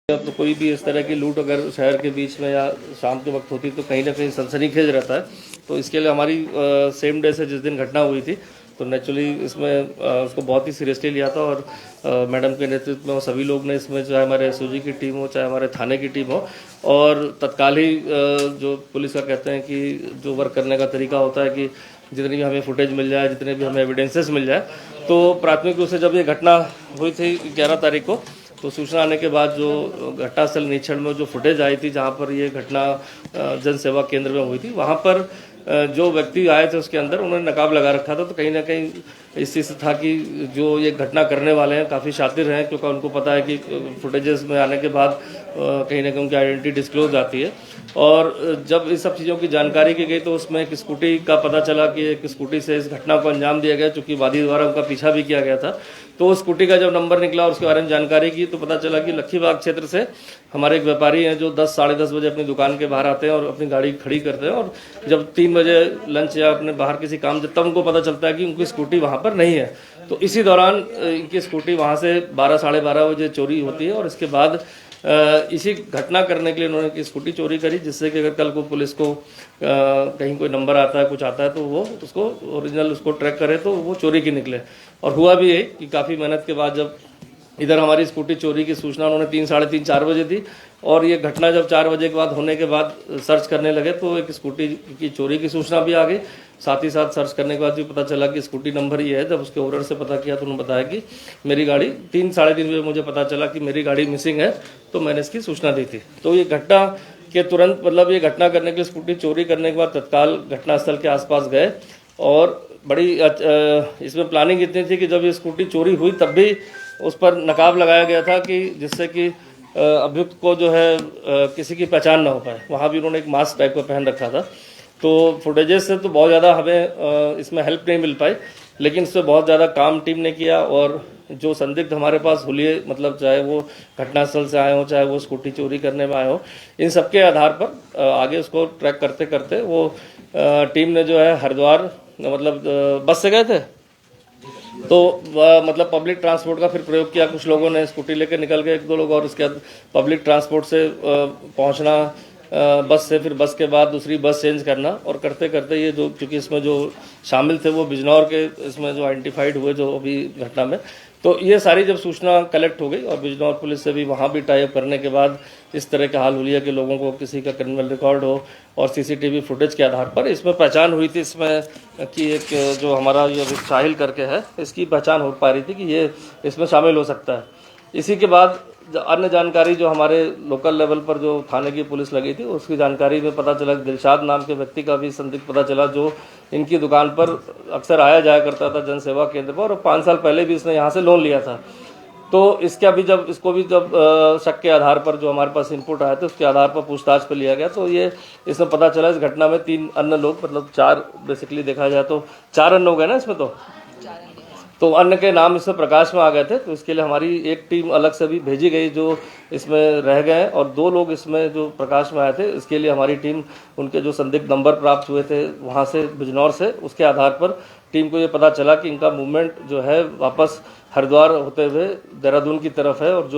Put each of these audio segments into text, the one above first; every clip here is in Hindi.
तो कोई भी इस तरह की लूट अगर शहर के बीच में या शाम के वक्त होती तो कहीं ना कहीं सनसनीखेज रहता है। तो इसके लिए हमारी सेम डे से जिस दिन घटना हुई थी तो नेचुरली इसमें उसको बहुत ही सीरियसली लिया था और मैडम के नेतृत्व में सभी लोग ने इसमें चाहे हमारे एसओजी की टीम हो चाहे हमारे थाने की टीम हो और तत्काल ही जो पुलिस का कहते हैं कि जो वर्क करने का तरीका होता है कि जितनी भी हमें फुटेज मिल जाए जितने भी हमें एविडेंसेस मिल जाए। तो प्राथमिक रूप से जब ये घटना हुई थी 11 तारीख को तो सूचना आने के बाद जो घटनास्थल निरीक्षण में जो फुटेज आई थी जहां पर ये घटना जन सेवा केंद्र में हुई थी वहां पर जो व्यक्ति आए थे उसके अंदर उन्होंने नकाब लगा रखा था। तो कहीं ना कहीं इस चीज़ से था कि जो ये घटना करने वाले हैं काफ़ी शातिर हैं क्योंकि उनको पता है कि फुटेजेस में आने के बाद कहीं ना कहीं उनकी आइडेंटिटी डिस्क्लोज आती है। और जब इस सब चीज़ों की जानकारी की गई तो उसमें एक स्कूटी का पता चला कि एक स्कूटी से इस घटना को अंजाम दिया गया चूँकि वादी द्वारा उनका पीछा भी किया गया था। तो उस स्कूटी का जब नंबर निकला और उसके बारे में जानकारी की तो पता चला कि लखीबाग क्षेत्र से हमारे एक व्यापारी हैं जो 10 साढ़े 10 बजे अपनी दुकान के बाहर आते हैं और अपनी गाड़ी खड़ी करते हैं और जब 3 बजे लंच या अपने बाहर किसी काम तब उनको पता चलता है कि उनकी स्कूटी वहाँ पर नहीं है। तो इसी दौरान इनकी स्कूटी वहाँ से 12 साढ़े 12 बजे चोरी होती है और इसके बाद इसी घटना करने के लिए उन्होंने की स्कूटी चोरी करी जिससे कि अगर कल को पुलिस को कहीं कोई नंबर आता है कुछ आता है तो वो उसको ओरिजिनल उसको ट्रैक करे तो वो चोरी की निकले। और हुआ भी है कि काफ़ी मेहनत के बाद जब इधर हमारी स्कूटी चोरी की सूचना उन्होंने 3 साढ़े 3 4 बजे दी और ये घटना जब 4 बजे के बाद होने के बाद सर्च करने लगे तो एक स्कूटी की चोरी की सूचना भी आ गई। साथ ही साथ सर्च करने के बाद भी पता चला कि स्कूटी नंबर ये है। जब उसके ओनर से पता किया तो उन्होंने बताया कि मेरी गाड़ी 3 साढ़े 3 बजे मुझे पता चला कि मेरी गाड़ी मिसिंग है तो मैंने इसकी सूचना दी थी। तो ये घटना के तुरंत मतलब ये घटना करने के लिए स्कूटी चोरी करने के बाद तत्काल घटनास्थल के आसपास गए और बड़ी इसमें प्लानिंग इतनी थी कि जब ये स्कूटी चोरी हुई तब भी उस पर नकाब लगाया गया था कि जिससे कि अभियुक्त को जो है किसी की पहचान ना हो पाए। वहाँ भी उन्होंने एक मास्क टाइप का पहन रखा था। तो फुटेजेस से तो बहुत ज़्यादा हमें इसमें हेल्प नहीं मिल पाई लेकिन इससे बहुत ज़्यादा काम टीम ने किया और जो संदिग्ध हमारे पास हुलिये मतलब चाहे वो घटनास्थल से आए हो चाहे वो स्कूटी चोरी करने में आए हो इन सबके आधार पर आगे उसको ट्रैक करते करते वो टीम ने जो है हरिद्वार मतलब बस से गए थे तो मतलब पब्लिक ट्रांसपोर्ट का फिर प्रयोग किया। कुछ लोगों ने स्कूटी लेकर निकल गए 1-2 लोग और उसके बाद पब्लिक ट्रांसपोर्ट से पहुंचना बस से फिर बस के बाद दूसरी बस चेंज करना और करते करते ये जो क्योंकि इसमें जो शामिल थे वो बिजनौर के इसमें जो आइडेंटिफाइड हुए जो अभी घटना में तो ये सारी जब सूचना कलेक्ट हो गई और बिजनौर पुलिस से भी वहाँ भी टाई अप करने के बाद इस तरह का हाल हुलिया कि लोगों को किसी का क्रिमिनल रिकॉर्ड हो और सीसीटीवी फुटेज के आधार पर इसमें पहचान हुई थी इसमें कि एक जो हमारा ये साहिल करके है इसकी पहचान हो पा रही थी कि ये इसमें शामिल हो सकता है। इसी के बाद अन्य जानकारी जो हमारे लोकल लेवल पर जो थाने की पुलिस लगी थी उसकी जानकारी में पता चला दिलशाद नाम के व्यक्ति का भी संदिग्ध पता चला जो इनकी दुकान पर अक्सर आया जाया करता था जन सेवा केंद्र पर और 5 साल पहले भी इसने यहाँ से लोन लिया था। तो इसका भी जब इसको भी जब शक के आधार पर जो हमारे पास इनपुट आए थे उसके आधार पर पूछताछ पर लिया गया तो ये इसमें पता चला इस घटना में 3 अन्य लोग मतलब 4 बेसिकली देखा जाए तो 4 अन्य लोग हैं ना इसमें तो अन्य के नाम इसमें प्रकाश में आ गए थे। तो इसके लिए हमारी एक टीम अलग से भी भेजी गई जो इसमें रह गए और 2 लोग इसमें जो प्रकाश में आए थे इसके लिए हमारी टीम उनके जो संदिग्ध नंबर प्राप्त हुए थे वहाँ से बिजनौर से उसके आधार पर टीम को ये पता चला कि इनका मूवमेंट जो है वापस हरिद्वार होते हुए देहरादून की तरफ है। और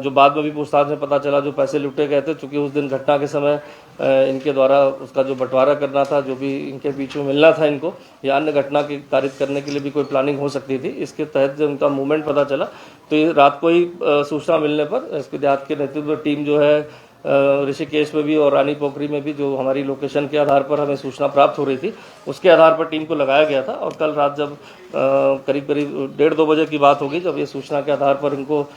जो बाद में भी पूछताछ में पता चला जो पैसे लुटे गए थे चूँकि उस दिन घटना के समय इनके द्वारा उसका जो बंटवारा करना था जो भी इनके बीच में मिलना था इनको या अन्य घटना की कारित करने के लिए भी कोई प्लानिंग हो सकती थी। इसके तहत जब उनका मूवमेंट पता चला तो ये रात को ही सूचना मिलने पर इसके देहात के नेतृत्व में टीम जो है ऋषिकेश में भी और रानी पोखरी में भी जो हमारी लोकेशन के आधार पर हमें सूचना प्राप्त हो रही थी उसके आधार पर टीम को लगाया गया था। और कल रात जब करीब 1:30-2 बजे की बात होगी जब ये सूचना के आधार पर इनको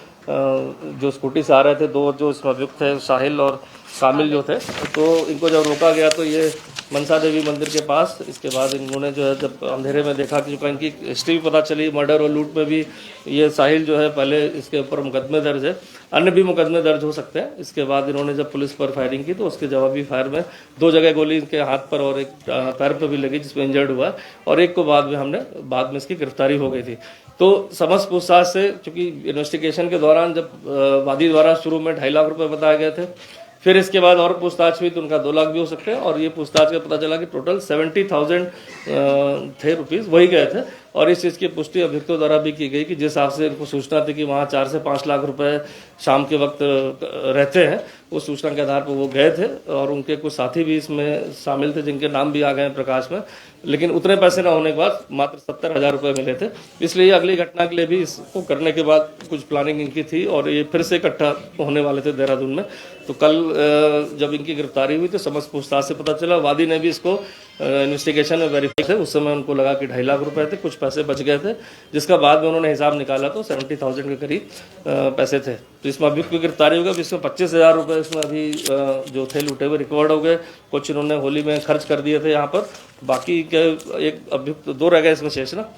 जो स्कूटी से आ रहे थे 2 जो इसमें अभियुक्त थे साहिल और शामिल जो थे तो इनको जब रोका गया तो ये मनसा देवी मंदिर के पास इसके बाद इन्होंने जो है जब अंधेरे में देखा कि इनकी हिस्ट्री भी पता चली मर्डर और लूट में भी ये साहिल जो है पहले इसके ऊपर मुकदमे दर्ज है अन्य भी मुकदमे दर्ज हो सकते हैं। इसके बाद इन्होंने जब पुलिस पर फायरिंग की तो उसके जवाबी फायर में 2 जगह गोली इनके हाथ पर और एक पैर पर भी लगी जिसमें इंजर्ड हुआ और एक को बाद में इसकी गिरफ्तारी हो गई थी। तो समस्त पूछताछ से चूंकि इन्वेस्टिगेशन के दौरान जब वादी द्वारा शुरू में 2.5 लाख रुपए बताए गए थे फिर इसके बाद और पूछताछ हुई तो उनका 2 लाख भी हो सकते हैं, और ये पूछताछ का पता चला कि टोटल 70,000 थे रुपीज़ वही गए थे। और इस चीज़ की पुष्टि अभियुक्तों द्वारा भी की गई कि जिस हिसाब से इनको सूचना थी कि वहाँ 4 से 5 लाख रुपए शाम के वक्त रहते हैं, उस सूचना के आधार पर वो गए थे, और उनके कुछ साथी भी इसमें शामिल थे जिनके नाम भी आ गए हैं प्रकाश में। लेकिन उतने पैसे ना होने के बाद मात्र 70,000 रुपये मिले थे। इसलिए अगली घटना के लिए भी इसको करने के बाद कुछ प्लानिंग इनकी थी, और ये फिर से इकट्ठा होने वाले थे देहरादून में। तो कल जब इनकी गिरफ्तारी हुई तो समस्त पूछताछ से पता चला, वादी ने भी इसको इन्वेस्टिगेशन में वेरीफाई थे, उस समय उनको लगा कि 2.5 लाख रुपए थे, कुछ पैसे बच गए थे, जिसका बाद में उन्होंने हिसाब निकाला तो 70,000 के करीब पैसे थे। तो इसमें अभियुक्त की गिरफ्तारी हो गई। इसमें 25,000 रुपये इसमें अभी जो थे लूटे हुए रिकवर्ड हो गए। कुछ इन्होंने होली में खर्च कर दिए थे यहाँ पर। बाकी के एक अभियुक्त 2 रह गए इसमें शेष ना,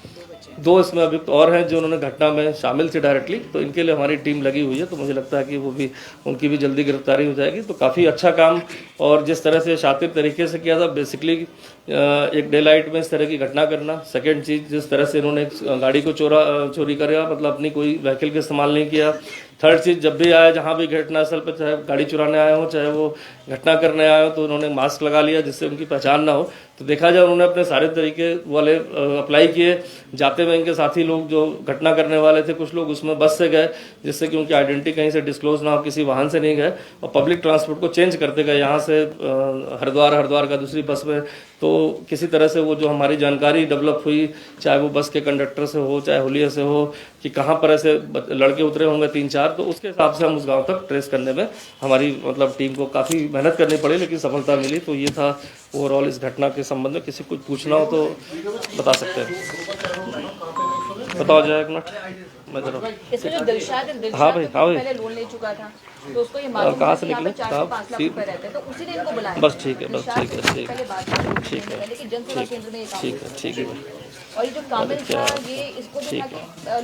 2 इसमें अभियुक्त और हैं जो उन्होंने घटना में शामिल थे डायरेक्टली। तो इनके लिए हमारी टीम लगी हुई है, तो मुझे लगता है कि वो भी उनकी भी जल्दी गिरफ्तारी हो जाएगी। तो काफ़ी अच्छा काम, और जिस तरह से शातिर तरीके से किया था, बेसिकली एक डे लाइट में इस तरह की घटना करना। सेकेंड चीज़, जिस तरह से इन्होंने गाड़ी को चोरी करा, मतलब अपनी कोई व्हीकल का इस्तेमाल नहीं किया। थर्ड चीज़, जब भी आए जहाँ भी घटनास्थल पर, चाहे गाड़ी चुराने आए हो चाहे वो घटना करने आए हो, तो उन्होंने मास्क लगा लिया जिससे उनकी पहचान ना हो। तो देखा जाए उन्होंने अपने सारे तरीके वाले अप्लाई किए। जाते में इनके साथी लोग जो घटना करने वाले थे, कुछ लोग उसमें बस से गए जिससे कि उनकी आइडेंटिटी कहीं से डिस्क्लोज ना हो, किसी वाहन से नहीं गए, और पब्लिक ट्रांसपोर्ट को चेंज करते गए यहाँ से हरिद्वार का दूसरी बस में। तो किसी तरह से वो जो हमारी जानकारी डेवलप हुई, चाहे वो बस के कंडक्टर से हो चाहे होलिया से हो, कि कहाँ पर ऐसे लड़के उतरे होंगे 3-4, तो उसके हिसाब से हम उस गांव तक ट्रेस करने में हमारी मतलब टीम को काफ़ी मेहनत करनी पड़ी, लेकिन सफलता मिली। तो ये था ओवरऑल इस घटना के संबंध में। किसी कुछ पूछना हो तो बता सकते हैं। बताओ जाए एक मिनट, मैं जरा। इसमें जो दिलशाद हाँ भाई, हाँ भाई, पहले लोन ले चुका था, तो उसको ये मालूम कहाँ था से कि यहाँ निकले पे 4 से 5 लाख रुपए रहते हैं, तो उसी ने इनको बुलाया। बस ठीक है, बस ठीक है, ठीक पहले बात ठीक है, लेकिन जन सेवा केंद्र में ये काम ठीक है, ठीक है, और ये जो कामिल था, ये इसको भी था कि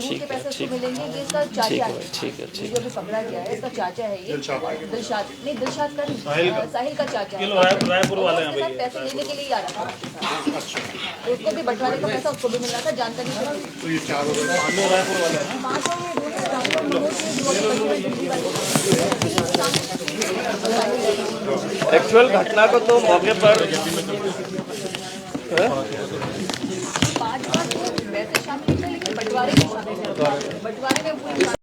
लूट के पैसे उसको मिलेंगे। ये इसका चाचा है, ठीक है, जो अभी पकड़ा गया है, इसका चाचा है ये दिलशाद का नहीं, साहिल का चाचा है। रायपुर वाले हैं, पैसे लेने के लिए ही आ रहा था, तो उसको भी बंटवारे का पैसा उसको भी मिल रहा था, जानकारी एक्चुअल घटना को तो मौके पर 5 बार वैसे शामिल है, लेकिन बंटवारे में शामिल है। बंटवारे में